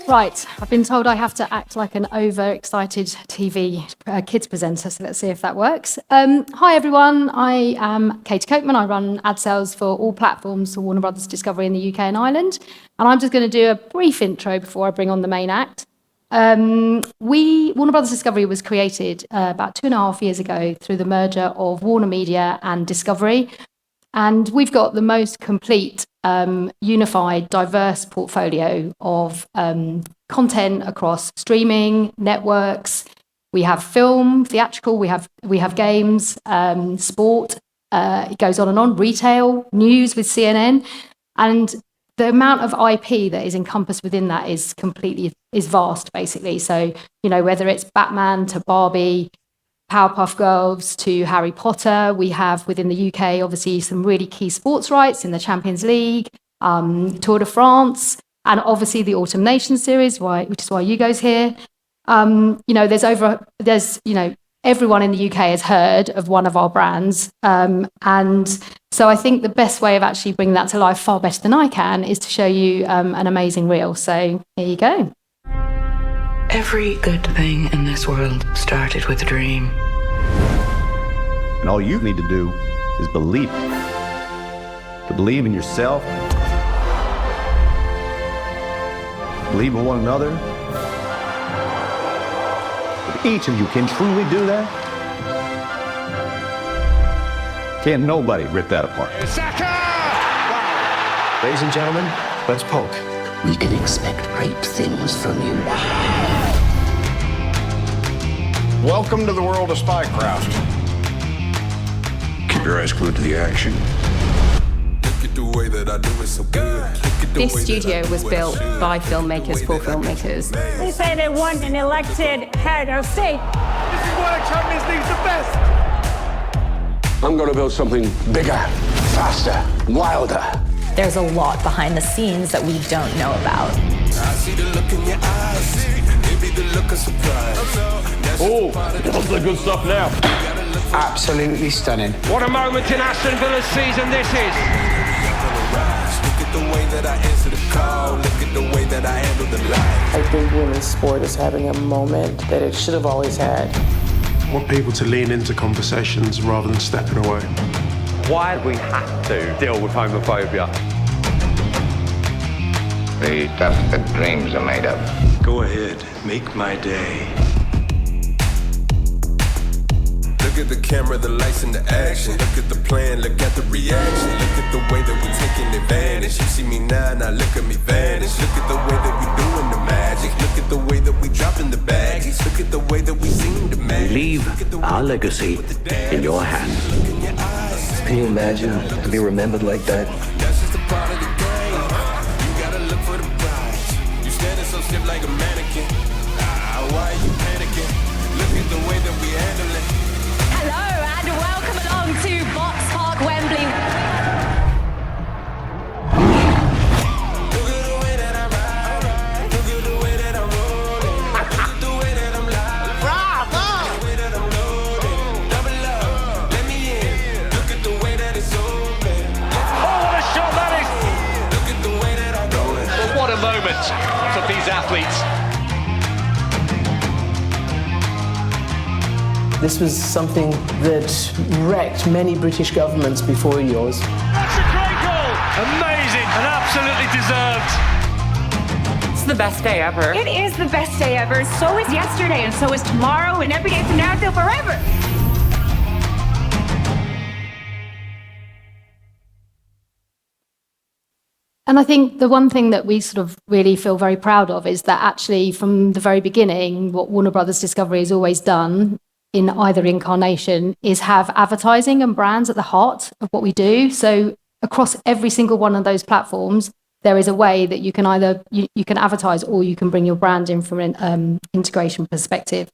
Right, I've been told I have to act like an overexcited TV kids presenter, so let's see if that works. Hi everyone, I am Katie Coteman. I run ad sales for all platforms for Warner Brothers Discovery in the UK and Ireland, and I'm just going to do a brief intro before I bring on the main act. Warner Brothers Discovery was created about 2.5 years ago through the merger of Warner Media and Discovery, and we've got the most complete, unified, diverse portfolio of content across streaming, networks. We have film, theatrical, we have games, sport, it goes on and on, retail, news with CNN, and the amount of IP that is encompassed within that is vast, basically. So, you know, whether it's Batman to Barbie, Powerpuff Girls to Harry Potter, we have within the UK, obviously, some really key sports rights in the Champions League, Tour de France, and obviously the Autumn Nation series, which is why Hugo's here. You know, there's everyone in the UK has heard of one of our brands, and so I think the best way of actually bringing that to life, far better than I can, is to show you an amazing reel. So here you go. Every good thing in this world started with a dream. And all you need to do is believe it. To believe in yourself, believe in one another. If each of you can truly do that, can't nobody rip that apart. Ladies and gentlemen, let's poke. We can expect great things from you. Welcome to the world of spycraft. Keep your eyes glued to the action. This studio was built by filmmakers for filmmakers. They say they want an elected head of state. This is why Champions League's the best. I'm going to build something bigger, faster, wilder. There's a lot behind the scenes that we don't know about. I see the look in your eyes, maybe the look of surprise. Oh, that's the good stuff now. Absolutely stunning. What a moment in Aston Villa's season this is. Look at the way that I answer the call, look at the way that I handle the light. I think women's sport is having a moment that it should have always had. I want people to lean into conversations rather than stepping away. Why do we have to deal with homophobia? The dust that dreams are made of. Go ahead, make my day. Look at the camera, the lights, and the action. Look at the plan, look at the reaction. Look at the way that we're taking advantage. You see me now look at me vanish. Look at the way that we doing the magic. Look at the way that we dropping the baggage. Look at the way that we seem to manage. We leave our legacy in your hands. Can you imagine to be remembered like that? That's just a part of the game. You gotta look for the prize. You standing so stiff like a mannequin. Why are you panicking? Look at the way that we handle it. Hello and welcome along to Box Park Wembley. Look at the way that I ride. Look at the way that I'm rolling. Look at the way that I'm live. Bravo! The way that I'm loading. Double up, let me in. Look at the way that it's open. Oh, what a shot that is! Look at the way that I'm rolling. Well, what a moment for these athletes. This was something that wrecked many British governments before yours. That's a great goal! Amazing and absolutely deserved. It's the best day ever. It is the best day ever. So is yesterday, and so is tomorrow, and every day from now till forever. And I think the one thing that we sort of really feel very proud of is that actually from the very beginning, what Warner Brothers Discovery has always done in either incarnation is have advertising and brands at the heart of what we do. So across every single one of those platforms, there is a way that you can either you can advertise or you can bring your brand in from an integration perspective.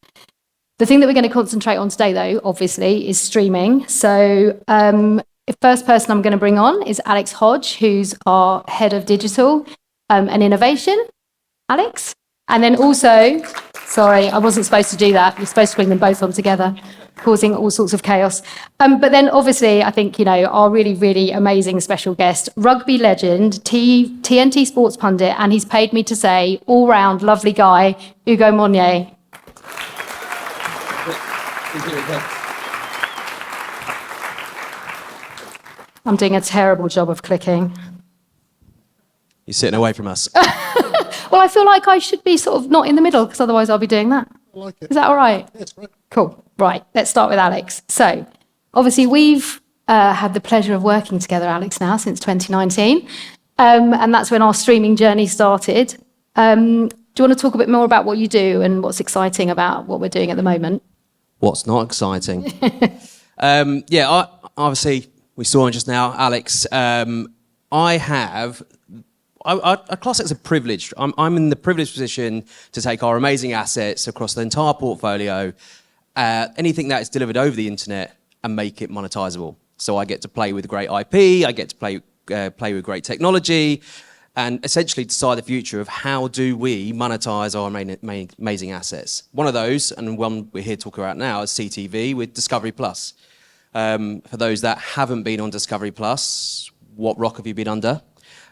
The thing that we're going to concentrate on today, though, obviously, is streaming. So the first person I'm going to bring on is Alex Hodge, who's our head of digital and innovation. Alex? And then also Sorry, I wasn't supposed to do that. You're supposed to bring them both on together, causing all sorts of chaos. But then obviously, I think, our really, really amazing special guest, rugby legend, TNT Sports pundit, and he's paid me to say all-round lovely guy, Ugo Monye. I'm doing a terrible job of clicking. You're sitting away from us. Well, I feel like I should be sort of not in the middle, because otherwise I'll be doing that. I like it. Is that all right? Yeah, it's right. Cool. Right, let's start with Alex. So, obviously, we've had the pleasure of working together, Alex, now since 2019. And that's when our streaming journey started. Do you want to talk a bit more about what you do and what's exciting about what we're doing at the moment? What's not exciting? Obviously, we saw him just now, Alex. I class it as a privilege. I'm in the privileged position to take our amazing assets across the entire portfolio, anything that is delivered over the internet, and make it monetizable. So I get to play with great IP, I get to play with great technology, and essentially decide the future of how do we monetize our amazing assets. One of those, and one we're here to talk about now, is CTV with Discovery Plus. For those that haven't been on Discovery Plus, what rock have you been under?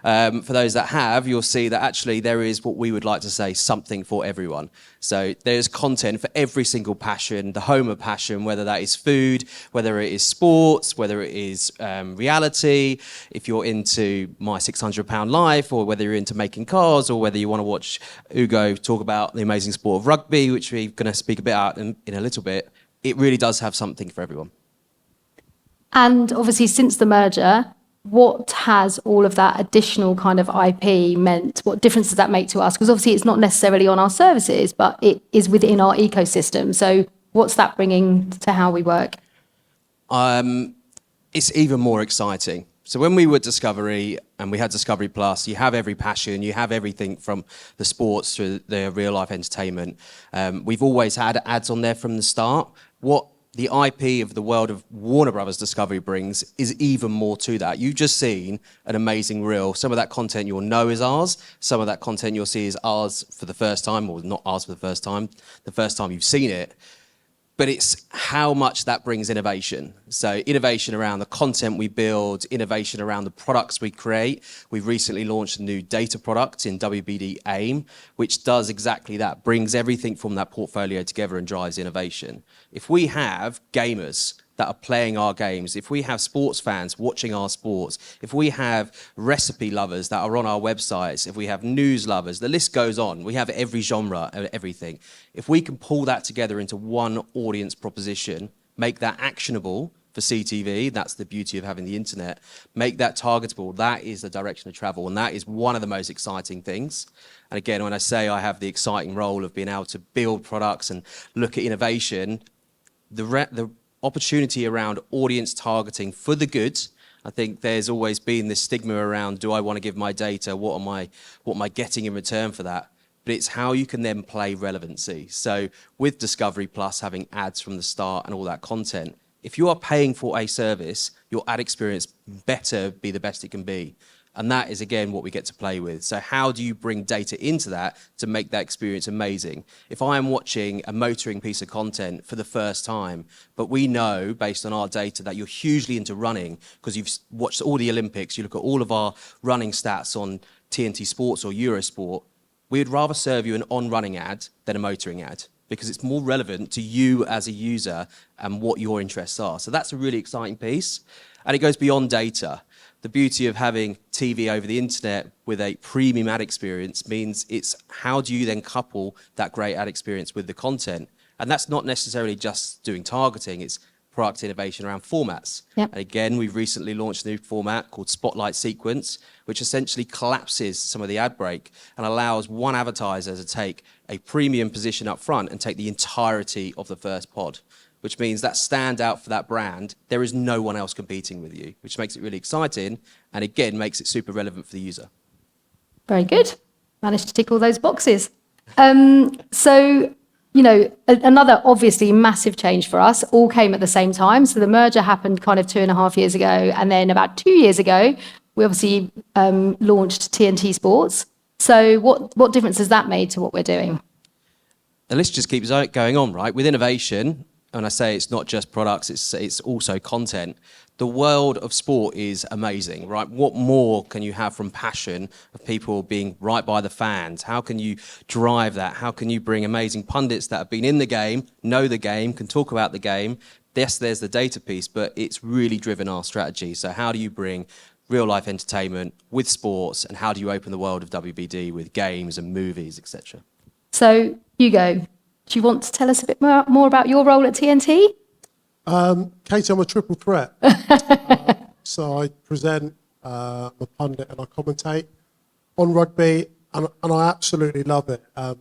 For those that have, you'll see that actually there is what we would like to say something for everyone. So there's content for every single passion, the home of passion, whether that is food, whether it is sports, whether it is reality, if you're into My £600 Life, or whether you're into making cars, or whether you want to watch Ugo talk about the amazing sport of rugby, which we're going to speak a bit out in a little bit. It really does have something for everyone. And obviously, since the merger, what has all of that additional kind of IP meant? What difference does that make to us? Because obviously it's not necessarily on our services, but it is within our ecosystem. So what's that bringing to how we work? It's even more exciting. So when we were Discovery and we had Discovery Plus, you have every passion, you have everything from the sports to the real life entertainment. We've always had ads on there from the start. What the IP of the world of Warner Brothers Discovery brings is even more to that. You've just seen an amazing reel. Some of that content you'll know is ours. Some of that content you'll see is ours for the first time, or not ours for the first time you've seen it. But it's how much that brings innovation. So innovation around the content we build, innovation around the products we create. We've recently launched a new data product in WBD AIM, which does exactly that, brings everything from that portfolio together and drives innovation. If we have gamers that are playing our games, if we have sports fans watching our sports, if we have recipe lovers that are on our websites, if we have news lovers, the list goes on. We have every genre and everything. If we can pull that together into one audience proposition, make that actionable for CTV, that's the beauty of having the internet, make that targetable, that is the direction of travel, and that is one of the most exciting things. And again, when I say I have the exciting role of being able to build products and look at innovation, the opportunity around audience targeting for the good. I think there's always been this stigma around, do I want to give my data? What am I getting in return for that? But it's how you can then play relevancy. So with Discovery Plus having ads from the start and all that content, if you are paying for a service, your ad experience better be the best it can be. And that is, again, what we get to play with. So how do you bring data into that to make that experience amazing? If I am watching a motoring piece of content for the first time, but we know, based on our data, that you're hugely into running because you've watched all the Olympics, you look at all of our running stats on TNT Sports or Eurosport, we would rather serve you an on-running ad than a motoring ad because it's more relevant to you as a user and what your interests are. So that's a really exciting piece. And it goes beyond data. The beauty of having TV over the internet with a premium ad experience means it's how do you then couple that great ad experience with the content? And that's not necessarily just doing targeting, it's product innovation around formats. Yep. And again, we've recently launched a new format called Spotlight Sequence, which essentially collapses some of the ad break and allows one advertiser to take a premium position up front and take the entirety of the first pod, which means that stand out for that brand. There is no one else competing with you, which makes it really exciting and again makes it super relevant for the user. Very good. Managed to tick all those boxes. So, you know, another obviously massive change for us all came at the same time. So the merger happened kind of 2.5 years ago. And then about 2 years ago, we obviously launched TNT Sports. So what difference has that made to what we're doing? the list just keeps going on, right? With innovation, and I say it's not just products, it's also content. The world of sport is amazing, right? What more can you have from passion of people being right by the fans? How can you drive that? How can you bring amazing pundits that have been in the game, know the game, can talk about the game? Yes, there's the data piece, but it's really driven our strategy. So how do you bring real life entertainment with sports, and how do you open the world of WBD with games and movies, etc.? So, Hugo, do you want to tell us a bit more about your role at TNT? Katie, I'm a triple threat. So I present, I'm a pundit, and I commentate on rugby, and I absolutely love it. I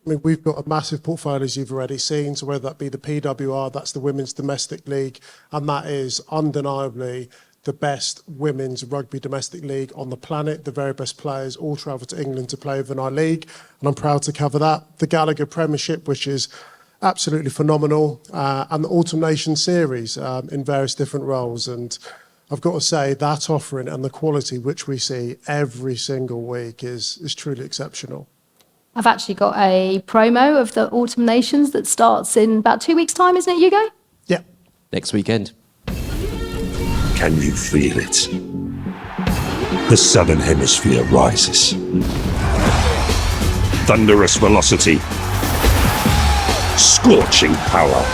mean, we've got a massive portfolio, as you've already seen, so whether that be the PWR, that's the Women's Domestic League, and that is undeniably the best women's rugby domestic league on the planet. The very best players all travel to England to play within our league, and I'm proud to cover that. The Gallagher Premiership, which is absolutely phenomenal, and the Autumn Nation series in various different roles. And I've got to say that offering and the quality which we see every single week is truly exceptional. I've actually got a promo of the Autumn Nations that starts in about 2 weeks' time, isn't it, Hugo? Yeah. Next weekend. Can you feel it? The Southern Hemisphere rises. Thunderous velocity. Scorching power.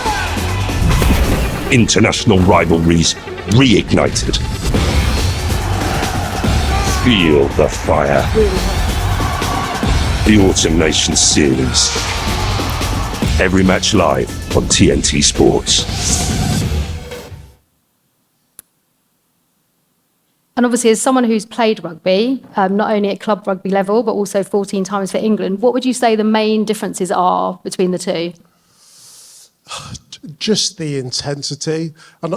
International rivalries reignited. Feel the fire. The Autumn Nation Series. Every match live on TNT Sports. And obviously, as someone who's played rugby, not only at club rugby level, but also 14 times for England, what would you say the main differences are between the two? Just the intensity. And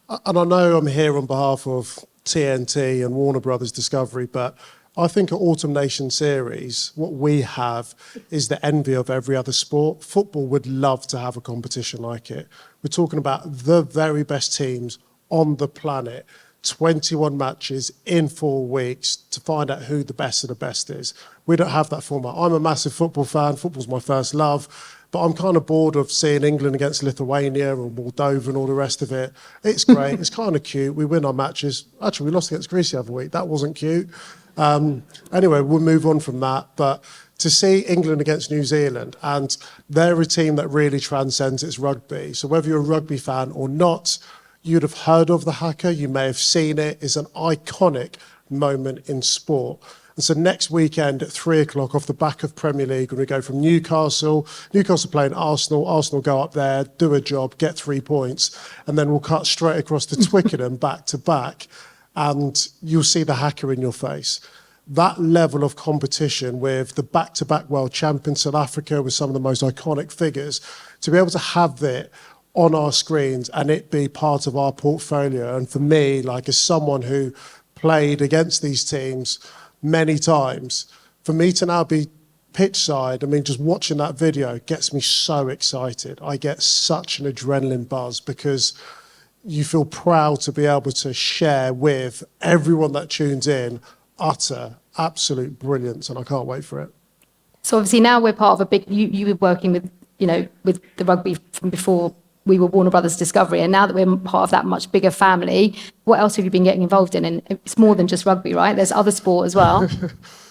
I know I'm here on behalf of TNT and Warner Brothers Discovery, but I think at Autumn Nation Series, what we have is the envy of every other sport. Football would love to have a competition like it. We're talking about the very best teams on the planet, 21 matches in 4 weeks to find out who the best of the best is. We don't have that format. I'm a massive football fan. Football's my first love. But I'm kind of bored of seeing England against Lithuania or Moldova and all the rest of it. It's great. It's kind of cute. We win our matches. Actually, we lost against Greece the other week. That wasn't cute. Anyway, we'll move on from that. But to see England against New Zealand, and they're a team that really transcends its rugby. So whether you're a rugby fan or not, you'd have heard of the haka. You may have seen it. It's an iconic moment in sport. And so next weekend at 3 o'clock off the back of Premier League, when we go from Newcastle playing Arsenal go up there, do a job, get 3 points, and then we'll cut straight across to Twickenham back to back, and you'll see the haka in your face. That level of competition with the back-to-back world champion South Africa with some of the most iconic figures, to be able to have it on our screens and it be part of our portfolio. And for me, like as someone who played against these teams many times, for me to now be pitch side, I mean, just watching that video gets me so excited. I get such an adrenaline buzz because you feel proud to be able to share with everyone that tunes in utter absolute brilliance, and I can't wait for it. So obviously now we're part of a big, you were working with, with the rugby from before we were Warner Brothers Discovery, and now that we're part of that much bigger family, what else have you been getting involved in? And it's more than just rugby, right? There's other sport as well.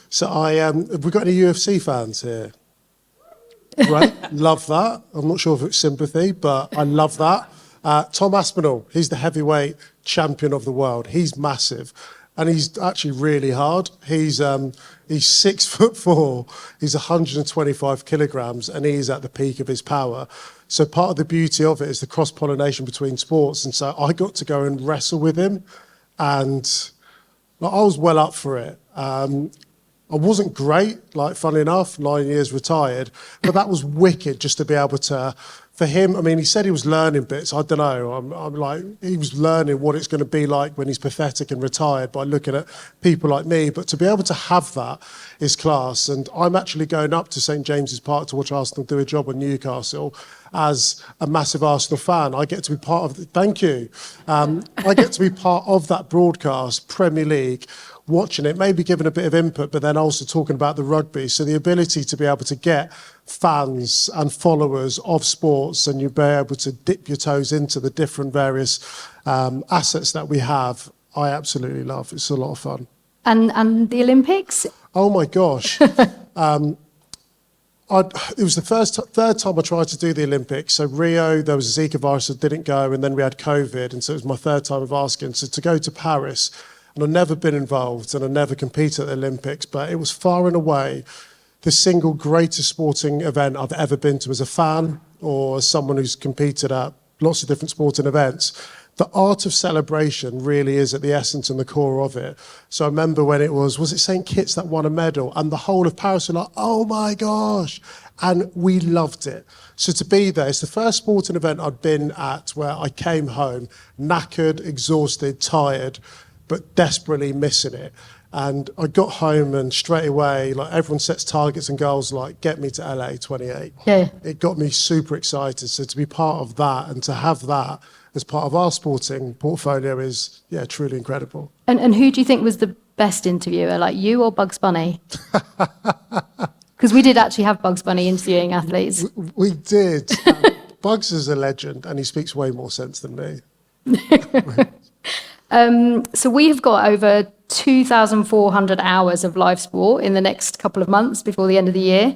So have we got any UFC fans here? Right, love that. I'm not sure if it's sympathy, but I love that. Tom Aspinall, he's the heavyweight champion of the world. He's massive. And he's actually really hard. He's 6'4", he's 125 kilograms, and he's at the peak of his power. So part of the beauty of it is the cross-pollination between sports. And so I got to go and wrestle with him, and I was well up for it. I wasn't great, funnily enough, 9 years retired, but that was wicked just to be able to, for him, I mean, he said he was learning bits. I don't know. I'm like, he was learning what it's going to be like when he's pathetic and retired by looking at people like me. But to be able to have that is class. And I'm actually going up to St James's Park to watch Arsenal do a job on Newcastle as a massive Arsenal fan. I get to be part of, thank you. I get to be part of that broadcast, Premier League, watching it, maybe giving a bit of input, but then also talking about the rugby. So the ability to be able to get fans and followers of sports, and you be able to dip your toes into the different various assets that we have, I absolutely love. It's a lot of fun. And the Olympics? Oh my gosh. It was the third time I tried to do the Olympics. So Rio, there was a Zika virus that didn't go, and then we had COVID, and so it was my third time of asking. So to go to Paris, and I've never been involved, and I never competed at the Olympics, but it was far and away the single greatest sporting event I've ever been to as a fan or as someone who's competed at lots of different sporting events. The art of celebration really is at the essence and the core of it. So I remember when it was it St. Kitts that won a medal, and the whole of Paris were like, oh my gosh, and we loved it. So to be there, it's the first sporting event I'd been at where I came home knackered, exhausted, tired, but desperately missing it. And I got home and straight away, like everyone sets targets and goals like, get me to LA 28. Yeah. It got me super excited. So to be part of that and to have that as part of our sporting portfolio is, yeah, truly incredible. And who do you think was the best interviewer, like you or Bugs Bunny? Because we did actually have Bugs Bunny interviewing athletes. We did. Bugs is a legend, and he speaks way more sense than me. So we've got over 2,400 hours of live sport in the next couple of months before the end of the year.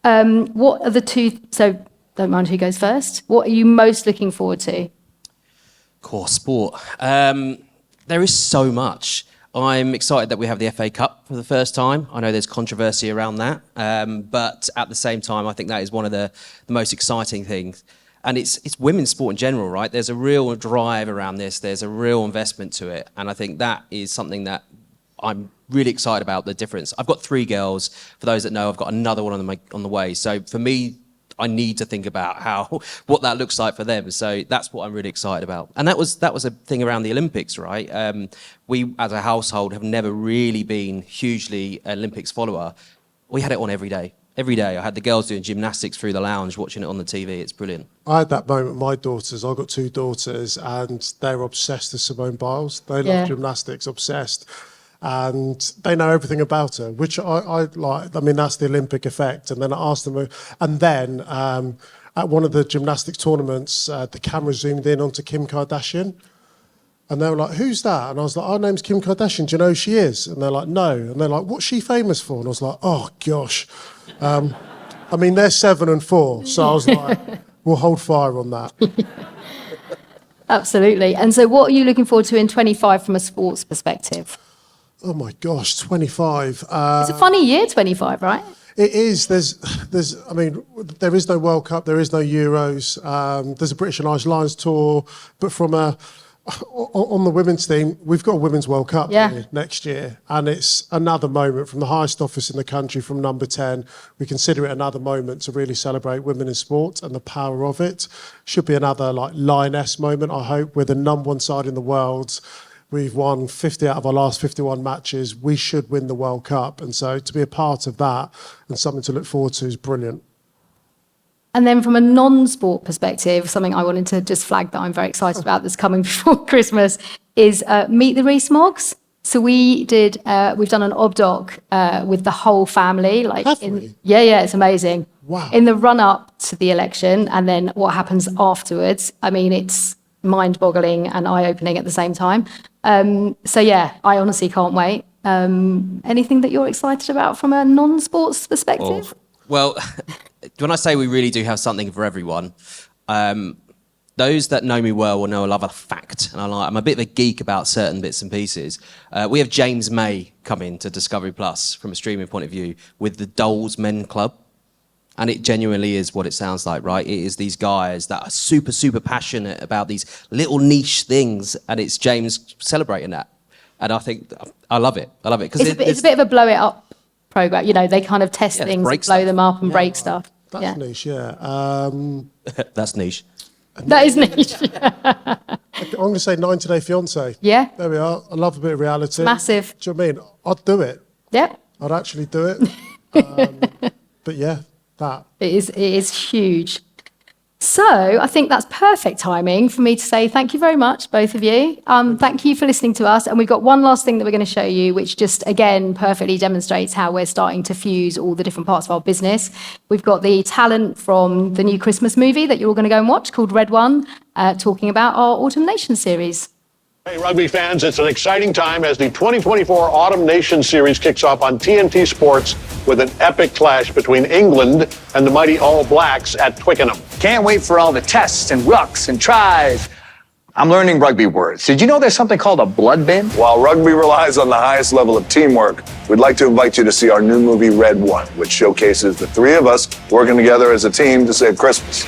What are the two, so don't mind who goes first, what are you most looking forward to? Core sport. There is so much. I'm excited that we have the FA Cup for the first time. I know there's controversy around that, but at the same time, I think that is one of the most exciting things. And it's women's sport in general, right? There's a real drive around this. There's a real investment to it. And I think that is something that I'm really excited about, the difference. I've got 3 girls. For those that know, I've got another one on the way. So for me, I need to think about what that looks like for them. So that's what I'm really excited about. And that was a thing around the Olympics, right? We, as a household, have never really been hugely Olympics follower. We had it on every day. Every day I had the girls doing gymnastics through the lounge, watching it on the TV. It's brilliant. I had that moment with my daughters. I've got 2 daughters, and they're obsessed with Simone Biles. They love gymnastics, obsessed. And they know everything about her, which I like. I mean, that's the Olympic effect. And then I asked them, and then at one of the gymnastics tournaments, the camera zoomed in onto Kim Kardashian. And they were like, who's that? And I was like, our name's Kim Kardashian. Do you know who she is? And they're like, no. And they're like, what's she famous for? And I was like, oh, gosh. I mean, they're 7 and 4. So I was like, we'll hold fire on that. Absolutely. And so what are you looking forward to in 25 from a sports perspective? Oh, my gosh, 25. It's a funny year, 25, right? It is. I mean, there is no World Cup. There is no Euros. There's a British and Irish Lions tour. But on the women's team, we've got a Women's World Cup here next year, and it's another moment from the highest office in the country, from number 10. We consider it another moment to really celebrate women in sport and the power of it. Should be another like Lioness moment, I hope. We're the #1 side in the world. We've won 50 out of our last 51 matches. We should win the World Cup, and so to be a part of that and something to look forward to is brilliant. And then from a non-sport perspective, something I wanted to just flag that I'm very excited about that's coming before Christmas is Meet the Rees-Moggs. So we've done an obdoc with the whole family. Yeah, it's amazing. Wow. In the run-up to the election and then what happens afterwards, I mean, it's mind-boggling and eye-opening at the same time. So yeah, I honestly can't wait. Anything that you're excited about from a non-sports perspective? Well, when I say we really do have something for everyone, those that know me well will know I love a fact, and I'm a bit of a geek about certain bits and pieces. We have James May coming to Discovery Plus from a streaming point of view with the Doles Men Club, and it genuinely is what it sounds like, right? It is these guys that are super, super passionate about these little niche things, and it's James celebrating that. And I think I love it. I love it because it's a bit of a blow it up program, you know, they kind of test things, blow them up and break stuff. That's niche, yeah. That's niche. That is niche. I'm going to say 90 Day Fiancé. Yeah. There we are. I love a bit of reality. Massive. Do you know what I mean? I'd do it. Yeah. I'd actually do it. But yeah, that. It is huge. So I think that's perfect timing for me to say thank you very much, both of you. Thank you for listening to us. And we've got one last thing that we're going to show you, which just, again, perfectly demonstrates how we're starting to fuse all the different parts of our business. We've got the talent from the new Christmas movie that you're all going to go and watch called Red One, talking about our Autumn Nation series. Hey, rugby fans, it's an exciting time as the 2024 Autumn Nation series kicks off on TNT Sports with an epic clash between England and the mighty All Blacks at Twickenham. Can't wait for all the tests and rucks and tries. I'm learning rugby words. Did you know there's something called a blood bin? While rugby relies on the highest level of teamwork, we'd like to invite you to see our new movie, Red One, which showcases the three of us working together as a team to save Christmas.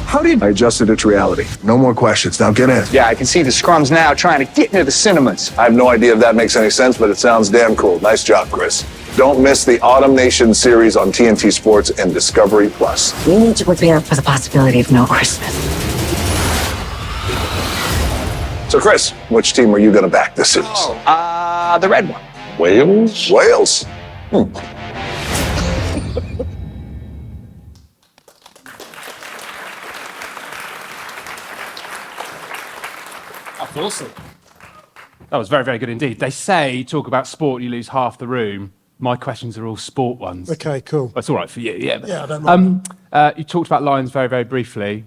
How did I adjusted it to reality. No more questions. Now get in. Yeah, I can see the scrums now trying to get into the cinemas. I have no idea if that makes any sense, but it sounds damn cool. Nice job, Chris. Don't miss the Autumn Nation series on TNT Sports and Discovery Plus. We need to prepare for the possibility of no Christmas. So, Chris, which team are you going to back this series? The red one. Wales? Wales? That's awesome. That was very, very good indeed. They say, talk about sport, you lose half the room. My questions are all sport ones. Okay, cool. That's all right for you, yeah. Yeah, I don't mind. You talked about Lions very, very briefly.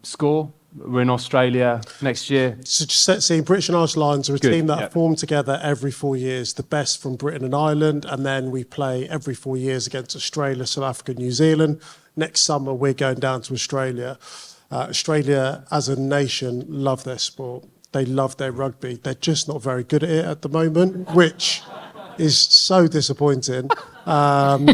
Score? We're in Australia next year. So just see, British and Irish Lions are a Good, team that yeah. form together every 4 years, the best from Britain and Ireland, and then we play every 4 years against Australia, South Africa, New Zealand. Next summer, we're going down to Australia. Australia, as a nation, love their sport. They love their rugby. They're just not very good at it at the moment, which is so disappointing. But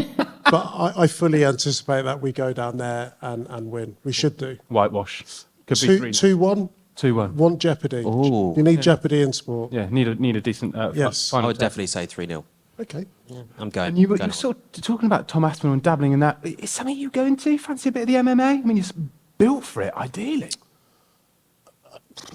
I fully anticipate that we go down there and win. We should do. Whitewash. Could be 2-1. 2-1. Want jeopardy. Ooh. You need jeopardy in sport. Yeah, need a decent Yes. final I would test. definitely say 3-0. Okay. Yeah, I'm going. And you're going sort of talking about Tom Aspinall and dabbling in that. Is something you go into? Fancy a bit of the MMA? I mean, you're built for it, ideally.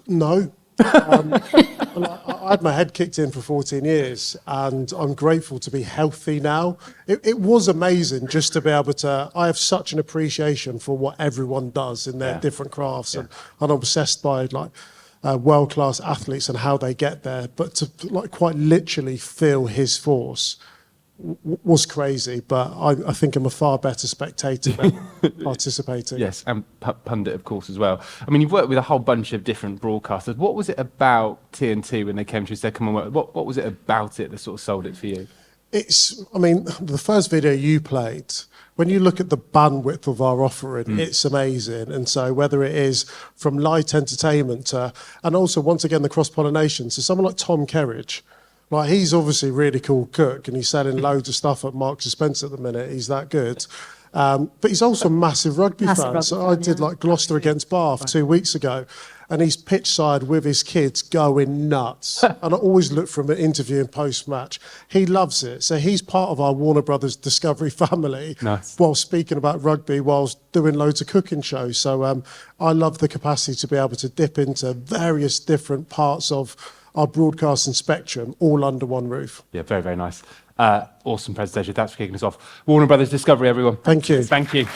No. I had my head kicked in for 14 years and I'm grateful to be healthy now. It was amazing just to be able to, I have such an appreciation for what everyone does in their different crafts and I'm obsessed by like world-class athletes and how they get there, but to like quite literally feel his force was crazy, but I think I'm a far better spectator than participating. Yes, and pundit, of course, as well. I mean, you've worked with a whole bunch of different broadcasters. What was it about TNT when they came to you and said, come on, work? What was it about it that sort of sold it for you? I mean, the first video you played, when you look at the bandwidth of our offering, it's amazing. And so whether it is from light entertainment to, and also, once again, the cross-pollination, so someone like Tom Kerridge, like, he's obviously a really cool cook and he's selling loads of stuff at Marks & Spencer at the minute. He's that good. But he's also a massive rugby fan. So I did like Gloucester against Bath 2 weeks ago and he's pitch side with his kids going nuts. And I always look for him at interview and post-match. He loves it. So he's part of our Warner Brothers Discovery family while speaking about rugby, whilst doing loads of cooking shows. So I love the capacity to be able to dip into various different parts of our broadcasting spectrum, all under one roof. Yeah, very, very nice. Awesome presentation. Thanks for kicking us off. Warner Brothers Discovery, everyone. Thank you. Thank you.